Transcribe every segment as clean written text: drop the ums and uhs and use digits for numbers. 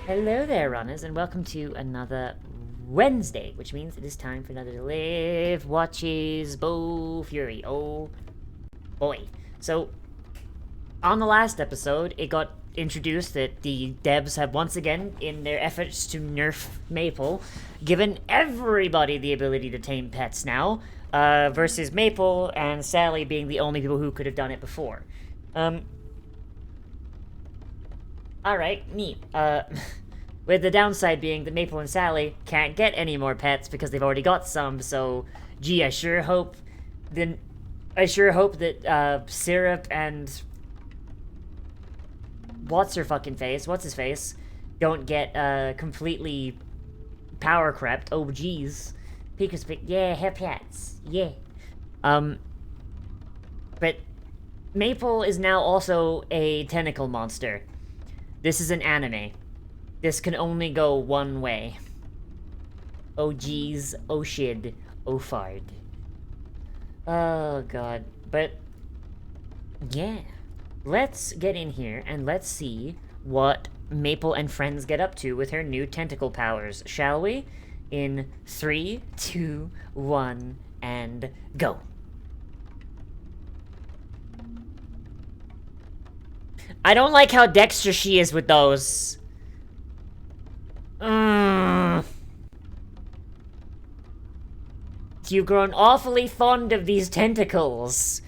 Hello there, runners, and welcome to another Wednesday, which means it is time for another Live Watches Bofuri. Oh boy. So, on the last episode, it got introduced that the devs have once again, in their efforts to nerf Maple, given everybody the ability to tame pets now, versus Maple and Sally being the only people who could have done it before. Alright, neat. With the downside being that Maple and Sally can't get any more pets because they've already got some, so gee, I sure hope that Syrup and what's his face don't get completely power crept. Oh geez. Pika's yeah, her pets. Yeah. But Maple is now also a tentacle monster. This is an anime. This can only go one way. Oh geez, oh shid, oh fard. Oh god. But, yeah. Let's get in here and let's see what Maple and friends get up to with her new tentacle powers, shall we? In 3, 2, 1, and go. I don't like how dexterous she is with those. You've grown awfully fond of these tentacles.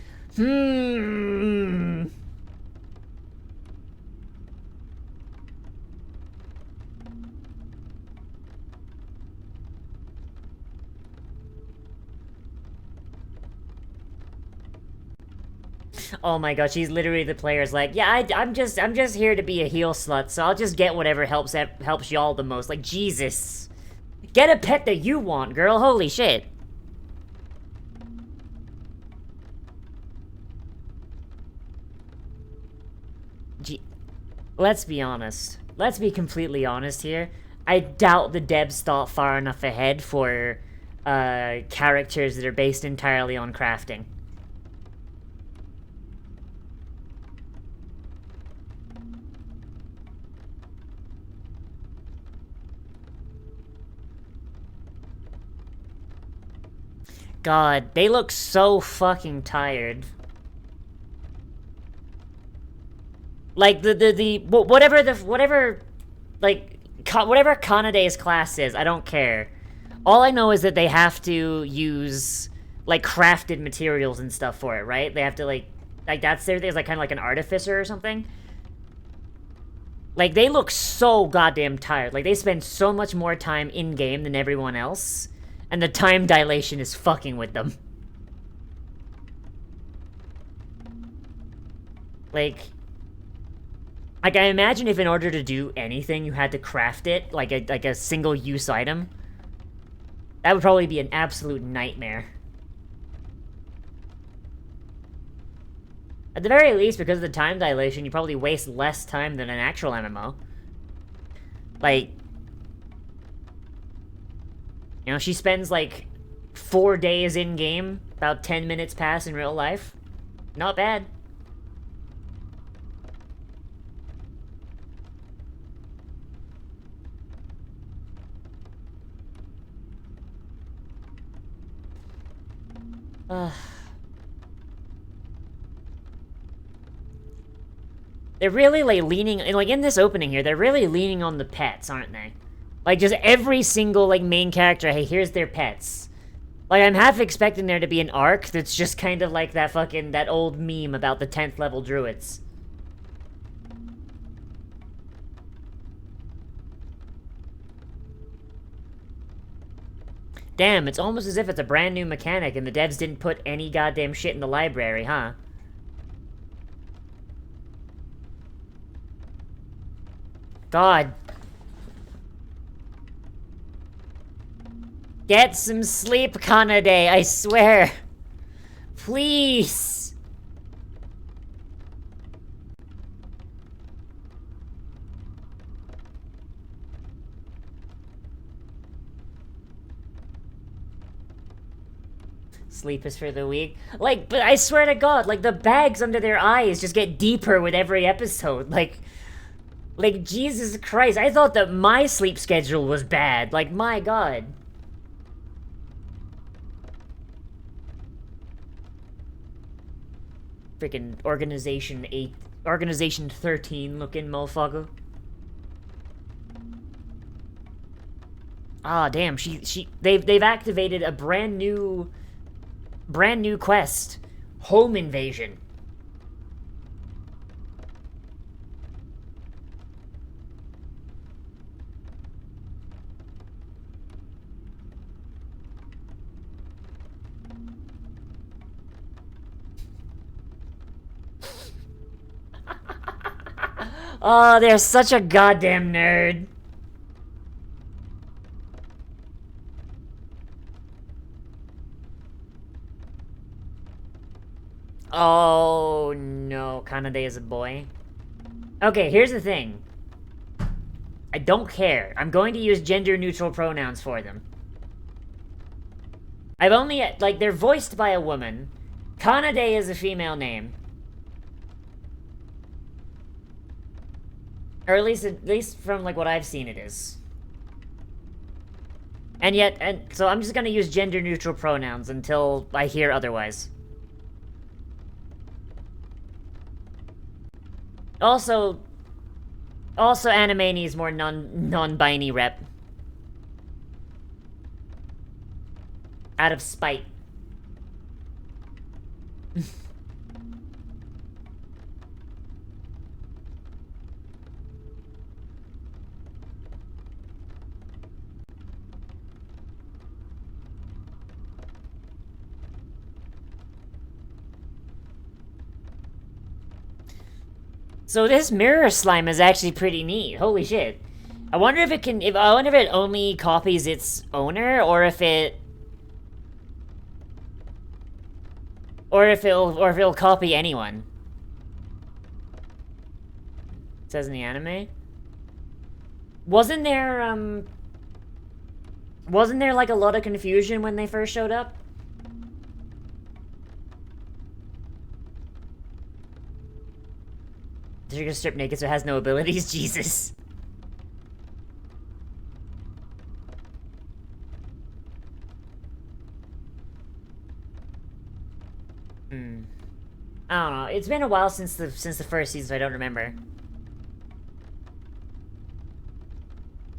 Oh my god, she's literally the player's like, yeah, I'm just here to be a heel slut, so I'll just get whatever helps y'all the most. Like, Jesus. Get a pet that you want, girl. Holy shit. Let's be honest. Let's be completely honest here. I doubt the devs thought far enough ahead for characters that are based entirely on crafting. God, they look so fucking tired. Like, whatever Kanade's class is, I don't care. All I know is that they have to use, like, crafted materials and stuff for it, right? They have to, like that's their thing, is like, kind of like an artificer or something. Like, they look so goddamn tired. Like, they spend so much more time in-game than everyone else. And the time dilation is fucking with them. Like, I imagine if in order to do anything you had to craft it, like a single-use item, that would probably be an absolute nightmare. At the very least, because of the time dilation, you probably waste less time than an actual MMO. Like, you know, she spends, like, 4 days in-game, about 10 minutes pass in real life. Not bad. They're really, like, leaning... Like, in this opening here, they're really leaning on the pets, aren't they? Like, just every single, like, main character, hey, here's their pets. Like, I'm half expecting there to be an arc that's just kind of like that old meme about the 10th level druids. Damn, it's almost as if it's a brand new mechanic and the devs didn't put any goddamn shit in the library, huh? God. Get some sleep, Kanade, I swear. Please. Sleep is for the weak. Like, but I swear to God, like, the bags under their eyes just get deeper with every episode. Like, Like, Jesus Christ, I thought that my sleep schedule was bad. Like, my god. Freaking Organization 13 looking motherfucker. Ah, damn, they've activated a brand new quest. Home Invasion. Oh, they're such a goddamn nerd. Oh, no. Kanade is a boy. Okay, here's the thing. I don't care. I'm going to use gender-neutral pronouns for them. I've only... Like, they're voiced by a woman. Kanade is a female name. Or at least from, like, what I've seen it is. And so I'm just gonna use gender-neutral pronouns until I hear otherwise. Also, anime needs more non-binary rep. Out of spite. So this mirror slime is actually pretty neat. Holy shit. I wonder if it only copies its owner, or if it'll copy anyone. It says in the anime. Wasn't there like a lot of confusion when they first showed up? They're gonna strip naked so it has no abilities? Jesus. I don't know. It's been a while since the first season, so I don't remember.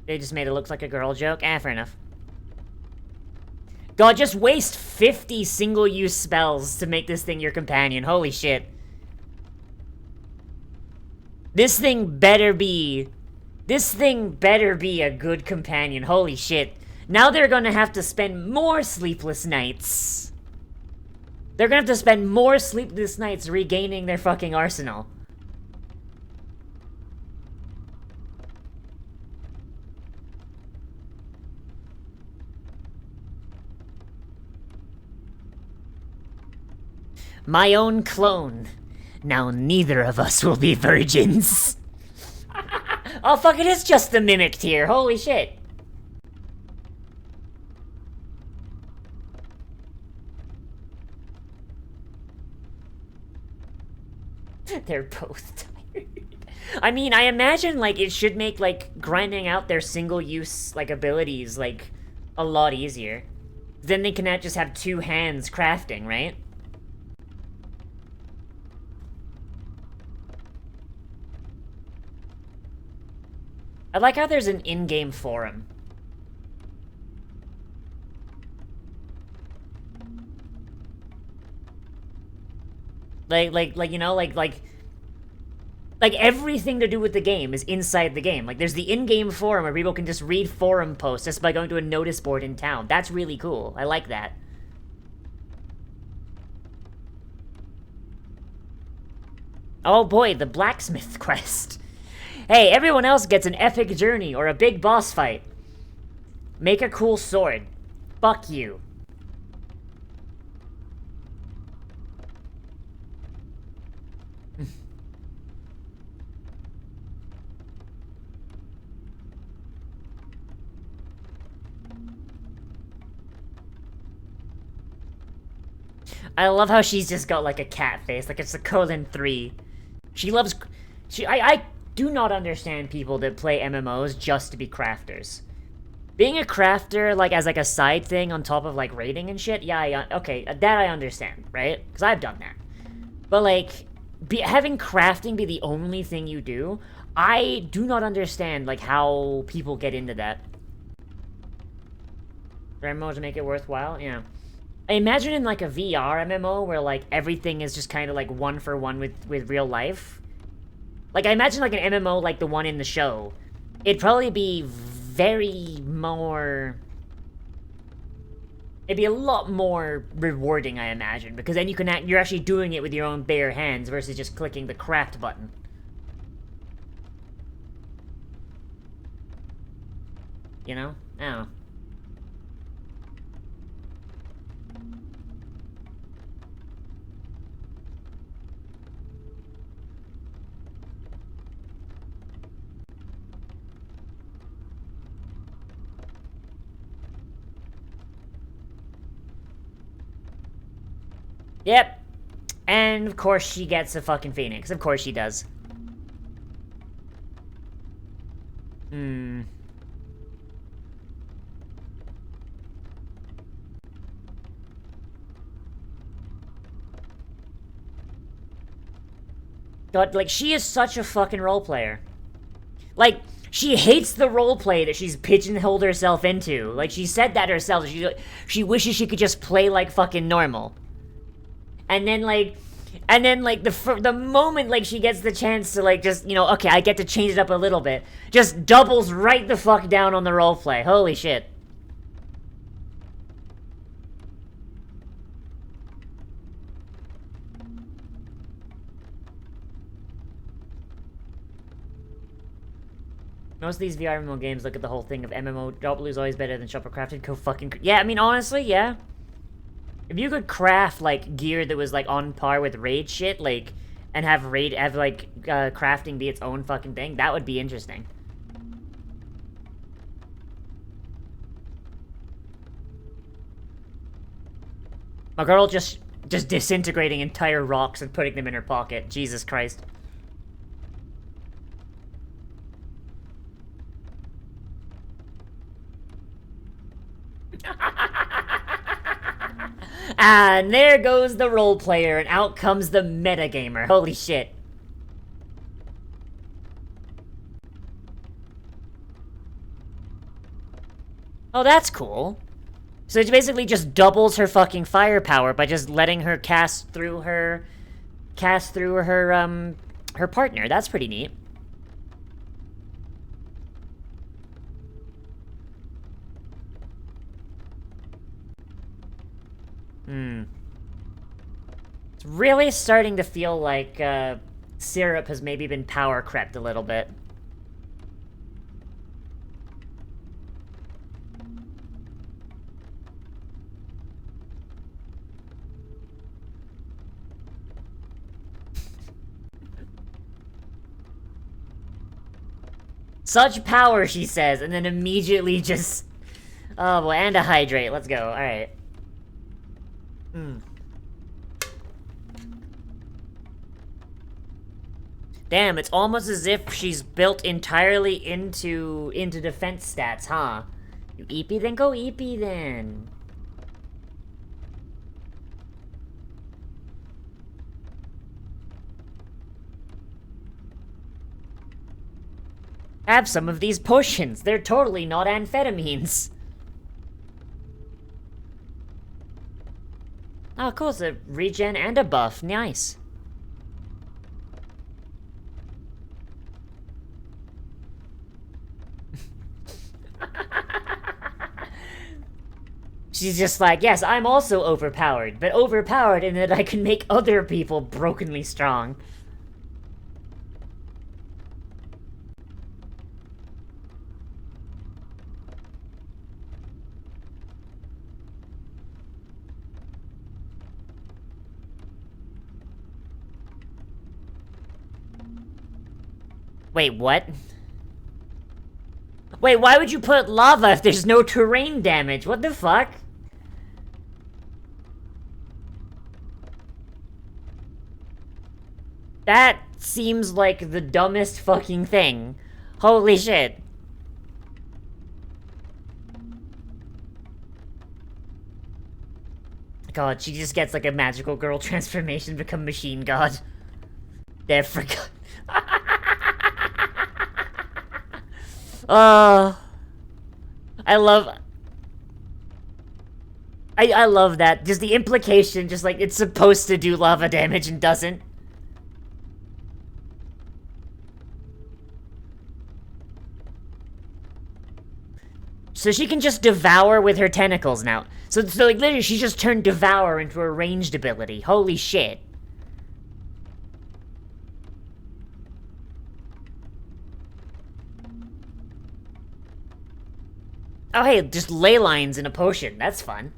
They just made it look like a girl joke? Fair enough. God, just waste 50 single-use spells to make this thing your companion. Holy shit. This thing better be a good companion. Holy shit. Now they're gonna have to spend more sleepless nights. They're gonna have to spend more sleepless nights regaining their fucking arsenal. My own clone. Now neither of us will be virgins. Oh fuck, it is just the mimicked here. Holy shit. They're both tired. I mean, I imagine, like, it should make, like, grinding out their single-use, like, abilities, like, a lot easier. Then they can just have two hands crafting, right? I like how there's an in-game forum. Like, you know, like everything to do with the game is inside the game. Like, there's the in-game forum where people can just read forum posts just by going to a notice board in town. That's really cool. I like that. Oh boy, the blacksmith quest. Hey, everyone else gets an epic journey or a big boss fight. Make a cool sword. Fuck you. I love how she's just got like a cat face, like it's a colon 3. She loves... do not understand people that play MMOs just to be crafters. Being a crafter, like, as, like, a side thing on top of, like, raiding and shit, yeah, okay, that I understand, right? Because I've done that. But, like, having crafting be the only thing you do, I do not understand, like, how people get into that. MMO to make it worthwhile? Yeah. I imagine in, like, a VR MMO where, like, everything is just kind of, like, one for one with real life. Like, I imagine, like, an MMO like the one in the show. It'd probably be very more... It'd be a lot more rewarding, I imagine, because then you're actually doing it with your own bare hands versus just clicking the craft button. You know? I don't know. Yep. And, of course, she gets a fucking phoenix. Of course she does. God, like, she is such a fucking role player. Like, she hates the roleplay that she's pigeonholed herself into. Like, she said that herself. She wishes she could just play like fucking normal. And then, like, the moment, like, she gets the chance to, like, just, you know, okay, I get to change it up a little bit, just doubles right the fuck down on the roleplay. Holy shit. Most of these VR MMO games look at the whole thing of MMO, W is always better than shopper crafted, go fucking... Yeah, I mean, honestly, yeah. If you could craft, like, gear that was, like, on par with raid shit, like, and have crafting be its own fucking thing, that would be interesting. My girl just disintegrating entire rocks and putting them in her pocket. Jesus Christ. And there goes the role player, and out comes the metagamer. Holy shit. Oh, that's cool. So it basically just doubles her fucking firepower by just letting her cast through her partner. That's pretty neat. It's really starting to feel like, Syrup has maybe been power crept a little bit. Such power, she says, and then immediately just... Oh boy, and a hydrate. Let's go. Alright. Damn, it's almost as if she's built entirely into defense stats, huh? You EP then? Go EP then. Have some of these potions. They're totally not amphetamines. Oh, cool. It's a regen and a buff. Nice. She's just like, yes, I'm also overpowered, but overpowered in that I can make other people brokenly strong. Wait, what? Wait, why would you put lava if there's no terrain damage? What the fuck? That seems like the dumbest fucking thing. Holy shit. God, she just gets like a magical girl transformation, become machine god. There, forgot. I love... I love that. Just the implication, just like, it's supposed to do lava damage and doesn't. So she can just devour with her tentacles now. So like, literally, she just turned devour into a ranged ability. Holy shit. Oh, hey, just ley lines in a potion. That's fun.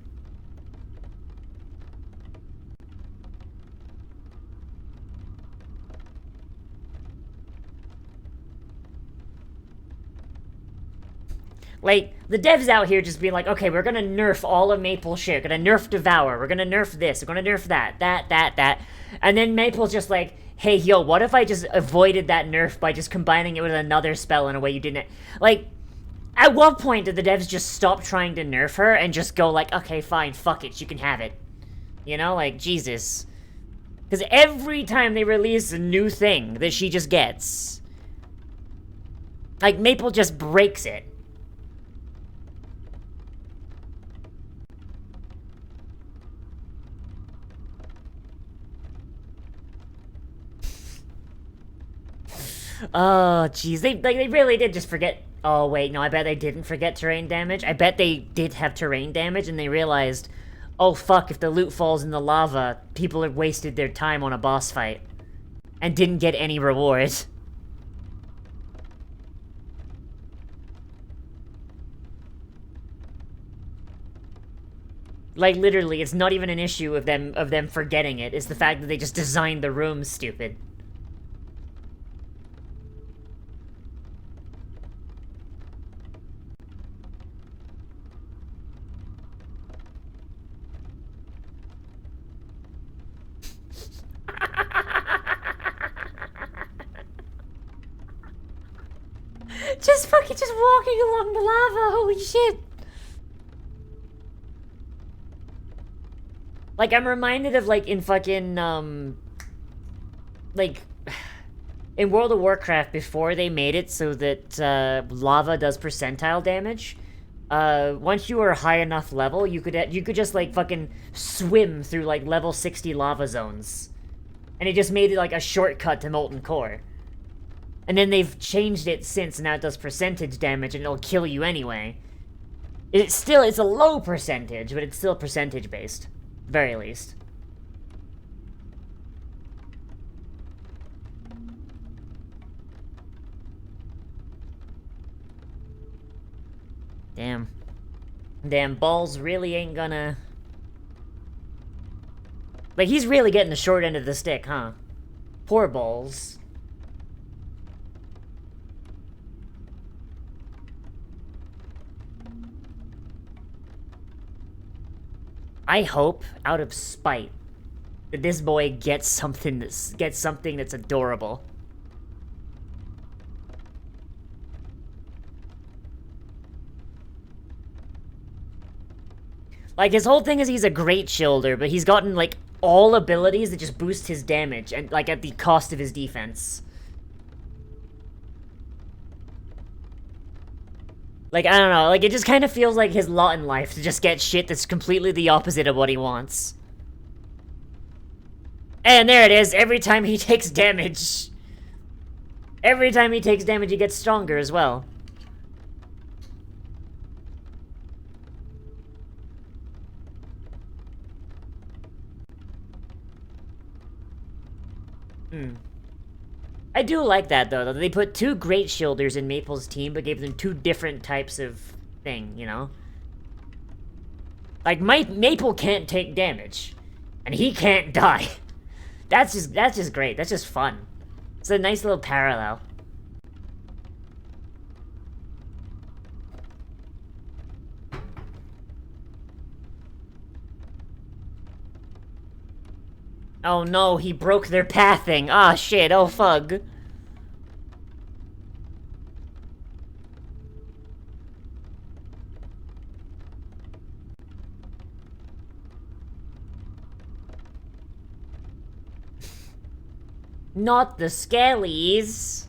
Like, the devs out here just being like, okay, we're gonna nerf all of Maple's shit. We're gonna nerf Devour. We're gonna nerf this. We're gonna nerf that. And then Maple's just like, hey, yo, what if I just avoided that nerf by just combining it with another spell in a way you didn't... Like, at what point did the devs just stop trying to nerf her and just go like, okay, fine, fuck it, you can have it. You know, like, Jesus. Because every time they release a new thing that she just gets, like, Maple just breaks it. Oh, jeez. They really did just forget... Oh, wait, no, I bet they didn't forget terrain damage. I bet they did have terrain damage, and they realized, oh, fuck, if the loot falls in the lava, people have wasted their time on a boss fight. And didn't get any reward. Like, literally, it's not even an issue of them forgetting it. It's the fact that they just designed the room stupid. Just fucking just walking along the lava, holy shit. Like, I'm reminded of, like, in fucking, like, in World of Warcraft, before they made it so that, lava does percentile damage, once you were high enough level, you could just, like, fucking swim through, like, level 60 lava zones. And it just made it, like, a shortcut to Molten Core. And then they've changed it since, and now it does percentage damage, and it'll kill you anyway. It's a low percentage, but it's still percentage-based. Very least. Damn. Damn, Balls really ain't gonna... Like, he's really getting the short end of the stick, huh? Poor Balls. I hope, out of spite, that this boy gets something that's adorable. Like, his whole thing is he's a great shielder, but he's gotten, like, all abilities that just boost his damage, and, like, at the cost of his defense. Like, I don't know, like, it just kind of feels like his lot in life to just get shit that's completely the opposite of what he wants. And there it is, every time he takes damage. Every time he takes damage, he gets stronger as well. I do like that, though. They put two great shielders in Maple's team, but gave them two different types of thing, you know? Like, Maple can't take damage, and he can't die. That's just great. That's just fun. It's a nice little parallel. Oh no, he broke their pathing. Ah, shit, oh fuck. Not the Skellies.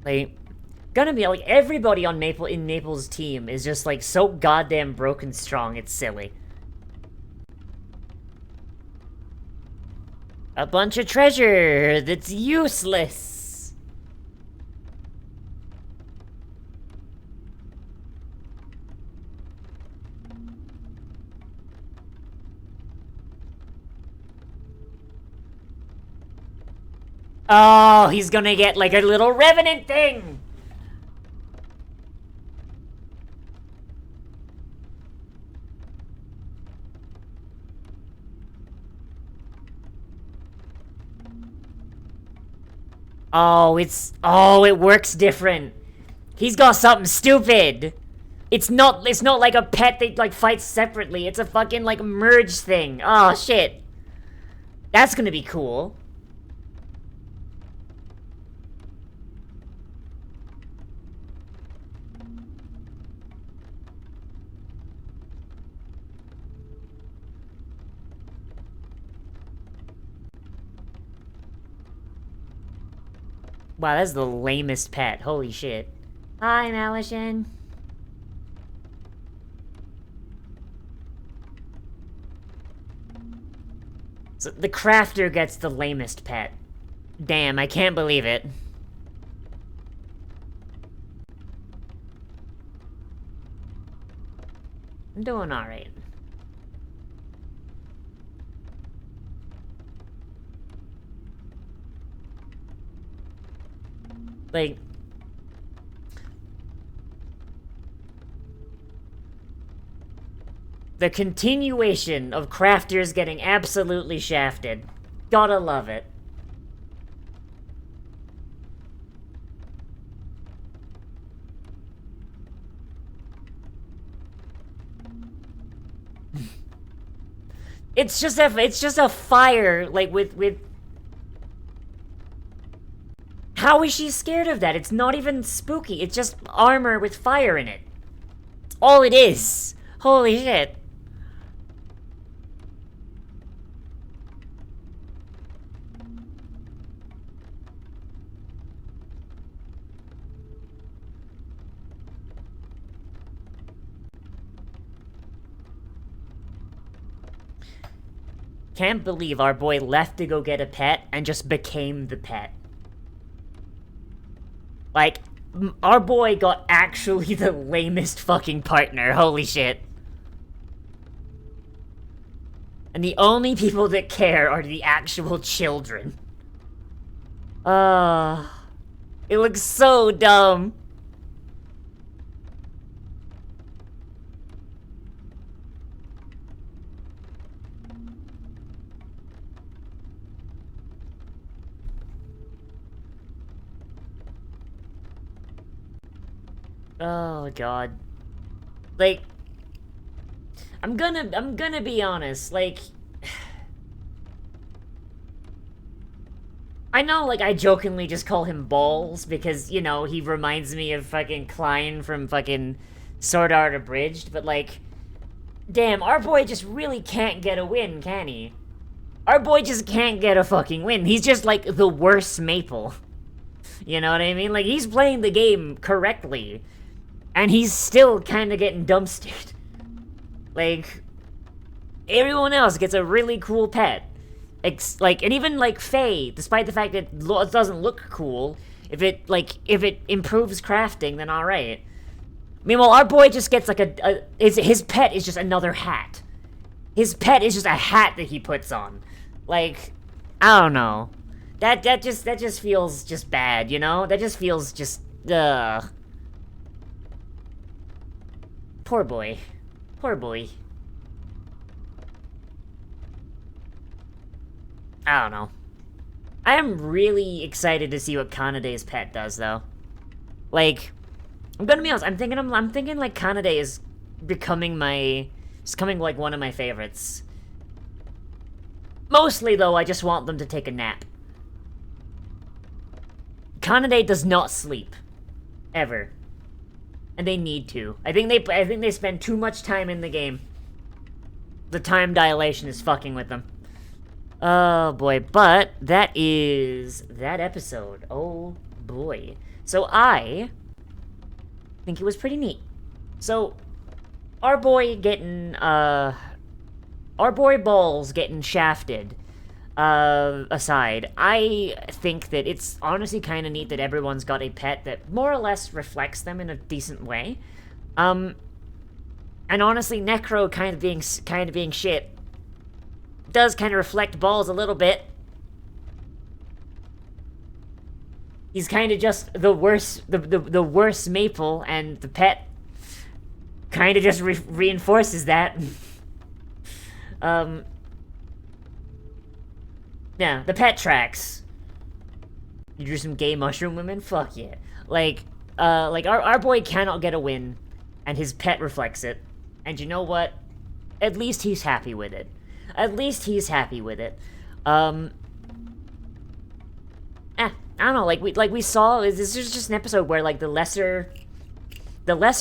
Like, gonna be like everybody on Maple's team is just like so goddamn broken strong, it's silly. A bunch of treasure that's useless. Oh, he's gonna get like a little revenant thing! Oh, it works different. He's got something stupid. It's not like a pet that like fights separately. It's a fucking like merge thing. Oh shit. That's gonna be cool. Wow, that's the lamest pet. Holy shit. Hi, Malishan. So the crafter gets the lamest pet. Damn, I can't believe it. I'm doing alright. Like, the continuation of crafters getting absolutely shafted. Gotta love it. It's just a fire, like, with... How is she scared of that? It's not even spooky. It's just armor with fire in it. It's all it is. Holy shit. Can't believe our boy left to go get a pet and just became the pet. Like, our boy got actually the lamest fucking partner, holy shit. And the only people that care are the actual children. It looks so dumb. Oh god. Like, I'm gonna be honest, like, I know, like, I jokingly just call him Balls because, you know, he reminds me of fucking Klein from fucking Sword Art Abridged, but like, damn, our boy just really can't get a win, can he? Our boy just can't get a fucking win. He's just like the worst Maple. You know what I mean? Like, he's playing the game correctly. And he's still kind of getting dumpstered. Like, everyone else gets a really cool pet. And even, like, Faye, despite the fact that it doesn't look cool, if it improves crafting, then alright. Meanwhile, our boy just gets, like, his pet is just another hat. His pet is just a hat that he puts on. Like, I don't know. That just feels just bad, you know? That just feels just, Poor boy. Poor boy. I don't know. I am really excited to see what Kanade's pet does, though. Like, I'm gonna be honest, I'm thinking like Kanade is becoming my It's becoming, like, one of my favorites. Mostly, though, I just want them to take a nap. Kanade does not sleep. Ever. And they need to. I think they spend too much time in the game. The time dilation is fucking with them. Oh, boy. But that is that episode. Oh, boy. So I think it was pretty neat. So, our boy Balls getting shafted aside, I think that it's honestly kind of neat that everyone's got a pet that more or less reflects them in a decent way. And honestly, Necro kind of being shit does kind of reflect Balls a little bit. He's kind of just the worst Maple, and the pet kind of just reinforces that. Yeah, the pet tracks. You drew some gay mushroom women? Fuck yeah. Like our boy cannot get a win, and his pet reflects it. And you know what? At least he's happy with it. At least he's happy with it. I don't know, like we saw, this is just an episode where, like, the lesser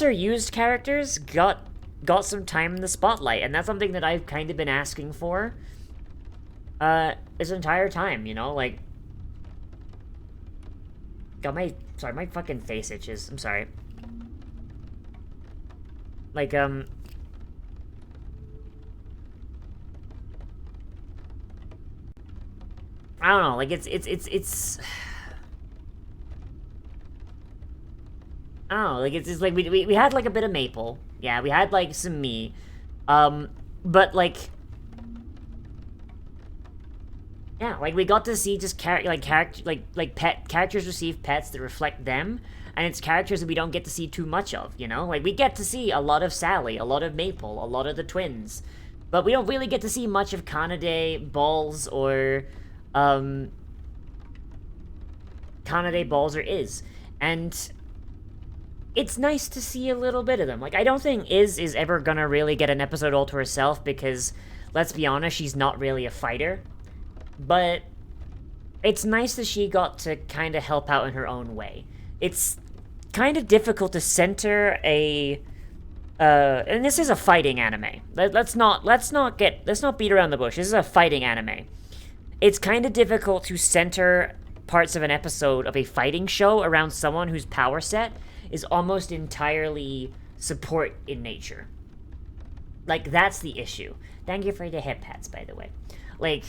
used characters got some time in the spotlight, and that's something that I've kind of been asking for this entire time, you know, like, my fucking face itches, I'm sorry. Like, I don't know, like, it's I don't know, like, it's just, like, we had, like, a bit of Maple. Yeah, we had, like, some me. But, like... Yeah, like, we got to see just, characters receive pets that reflect them, and it's characters that we don't get to see too much of, you know? Like, we get to see a lot of Sally, a lot of Maple, a lot of the twins, but we don't really get to see much of Kanade, Balls, or, Kanade, Balls, or Iz. And it's nice to see a little bit of them. Like, I don't think Iz is ever gonna really get an episode all to herself because, let's be honest, she's not really a fighter. But it's nice that she got to kind of help out in her own way. It's kind of difficult to center a... and this is a fighting anime. Let's not beat around the bush. This is a fighting anime. It's kind of difficult to center parts of an episode of a fighting show around someone whose power set is almost entirely support in nature. Like, that's the issue. Thank you for the hip hats, by the way. Like,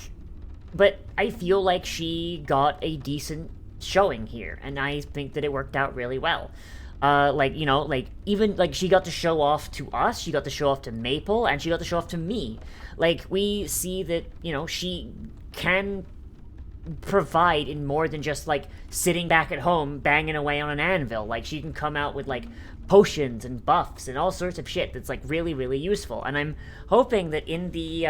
but I feel like she got a decent showing here, and I think that it worked out really well. Like, you know, like, even, like, she got to show off to us, she got to show off to Maple, and she got to show off to me. Like, we see that, you know, she can provide in more than just, like, sitting back at home banging away on an anvil. Like, she can come out with, like, potions and buffs and all sorts of shit that's, like, really, really useful. And I'm hoping that in the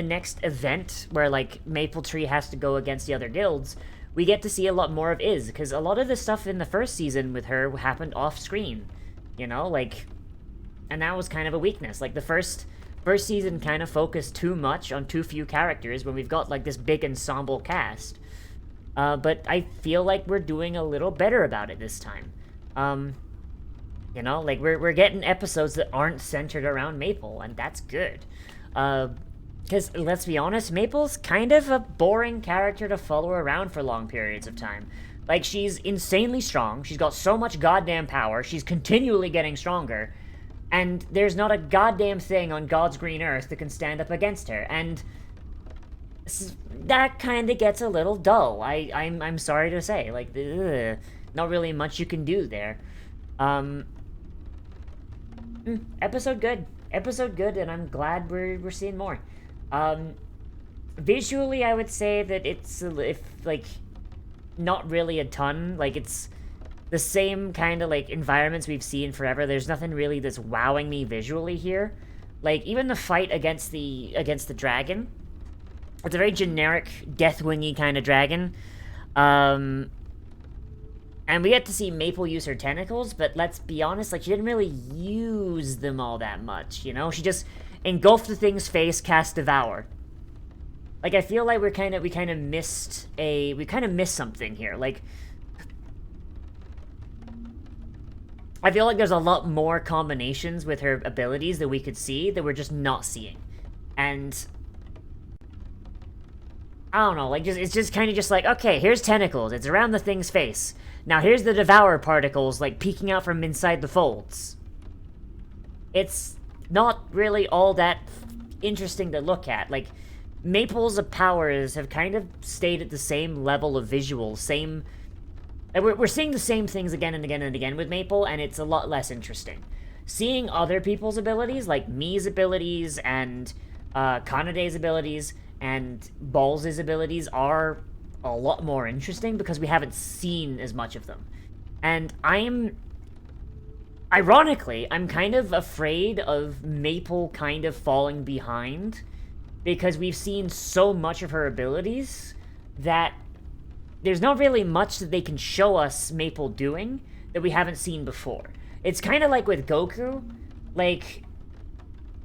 next event where, like, Maple Tree has to go against the other guilds, we get to see a lot more of Iz, because a lot of the stuff in the first season with her happened off screen, you know, like, and that was kind of a weakness. Like, the first season kind of focused too much on too few characters when we've got, like, this big ensemble cast. But I feel like we're doing a little better about it this time. You know, like, we're getting episodes that aren't centered around Maple, and that's good. Because, let's be honest, Maple's kind of a boring character to follow around for long periods of time. Like, she's insanely strong, she's got so much goddamn power, she's continually getting stronger, and there's not a goddamn thing on God's green earth that can stand up against her, and that kind of gets a little dull. I'm sorry to say, like, not really much you can do there. Episode good, and I'm glad we're seeing more. Visually, I would say that it's, like, not really a ton. Like, it's the same kind of, like, environments we've seen forever. There's nothing really that's wowing me visually here. Like, even the fight against the dragon, it's a very generic Deathwingy kind of dragon. And we get to see Maple use her tentacles, but let's be honest, like, she didn't really use them all that much, you know? She just engulfed the thing's face, cast Devour. Like, I feel like we kind of missed something here. Like, I feel like there's a lot more combinations with her abilities that we could see that we're just not seeing. And I don't know, like, it's just kind of just like, okay, here's tentacles, it's around the thing's face. Now here's the Devour particles, like, peeking out from inside the folds. It's not really all that interesting to look at. Like, Maple's powers have kind of stayed at the same level of visual, same... We're seeing the same things again and again and again with Maple, and it's a lot less interesting. Seeing other people's abilities, like Mii's abilities and Kanade's abilities and Balls' abilities, are a lot more interesting because we haven't seen as much of them. And ironically, I'm kind of afraid of Maple kind of falling behind because we've seen so much of her abilities that there's not really much that they can show us Maple doing that we haven't seen before. It's kind of like with Goku. Like,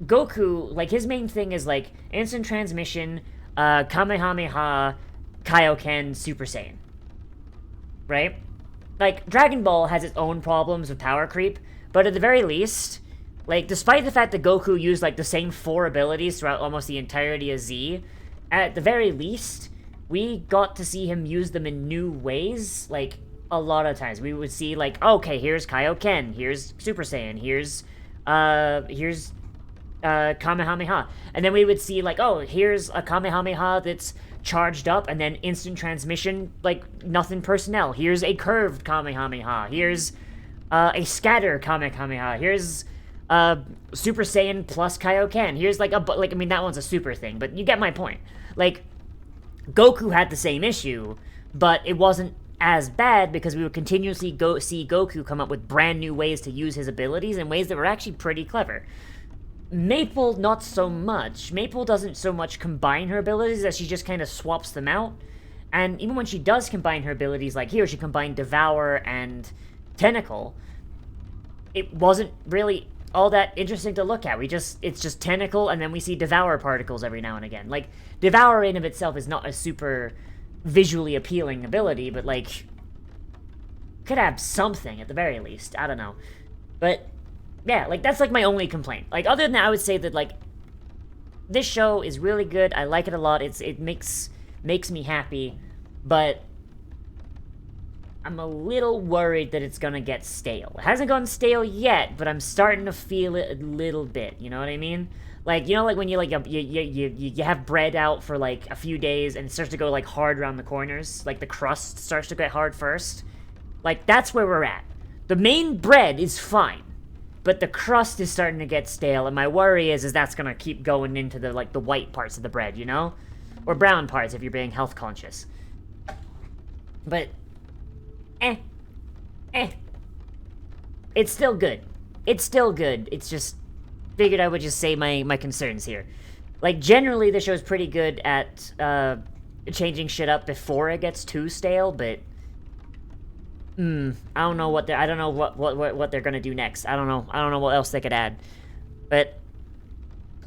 Goku, like, his main thing is, like, instant transmission, Kamehameha, Kaioken, Super Saiyan. Right? Like, Dragon Ball has its own problems with power creep, but at the very least, like, despite the fact that Goku used, like, the same 4 abilities throughout almost the entirety of Z, at the very least, we got to see him use them in new ways, like, a lot of times. We would see, like, okay, here's Kaioken, here's Super Saiyan, here's Kamehameha. And then we would see, like, oh, here's a Kamehameha that's charged up, and then instant transmission, like, nothing personnel. Here's a curved Kamehameha. Here's a scatter Kamehameha. Here's Super Saiyan plus Kaioken. Here's, like, I mean, that one's a super thing, but you get my point. Like, Goku had the same issue, but it wasn't as bad because we would continuously see Goku come up with brand new ways to use his abilities in ways that were actually pretty clever. Maple, not so much. Maple doesn't so much combine her abilities as she just kind of swaps them out. And even when she does combine her abilities, like here, she combined Devour and Tentacle, it wasn't really all that interesting to look at. It's just Tentacle, and then we see Devour particles every now and again. Like, Devour in of itself is not a super visually appealing ability, but, like, could have something at the very least. I don't know. But yeah, like, that's, like, my only complaint. Like, other than that, I would say that, like, this show is really good. I like it a lot. It makes me happy, but I'm a little worried that it's gonna get stale. It hasn't gone stale yet, but I'm starting to feel it a little bit, you know what I mean? Like, you know, like when you, like, you have bread out for, like, a few days, and it starts to go, like, hard around the corners? Like, the crust starts to get hard first? Like, that's where we're at. The main bread is fine, but the crust is starting to get stale, and my worry is that's gonna keep going into the, like, the white parts of the bread, you know? Or brown parts if you're being health conscious. But it's still good. It's still good. It's just, figured I would just say my concerns here. Like, generally, the show's pretty good at, changing shit up before it gets too stale, but I don't know what they're gonna do next. I don't know what else they could add. But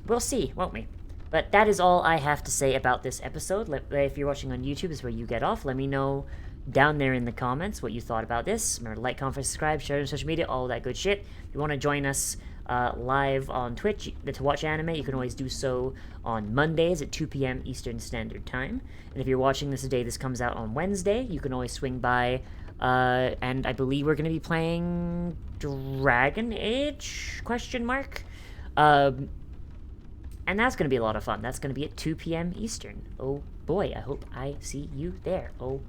we'll see, won't we? But that is all I have to say about this episode. If you're watching on YouTube, this is where you get off. Let me know down there in the comments what you thought about this. Remember to like, comment, subscribe, share it on social media, all that good shit. If you want to join us live on Twitch to watch anime, you can always do so on Mondays at 2 p.m. Eastern Standard Time. And if you're watching this the day this comes out on Wednesday, you can always swing by, and I believe we're going to be playing Dragon Age? ? And that's going to be a lot of fun. That's going to be at 2 p.m. Eastern. Oh boy, I hope I see you there. Oh,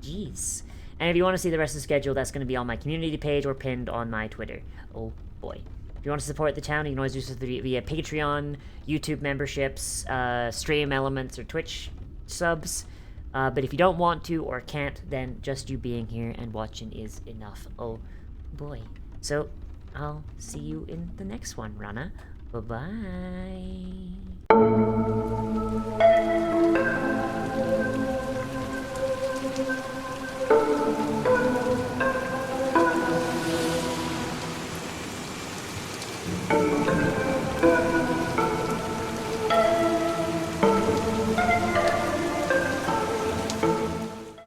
jeez. And if you want to see the rest of the schedule, that's going to be on my community page or pinned on my Twitter. Oh boy. If you want to support the channel, you can always do so via Patreon, YouTube memberships, stream elements, or Twitch subs. But if you don't want to or can't, then just you being here and watching is enough. Oh boy. So, I'll see you in the next one, Rana. Bye-bye.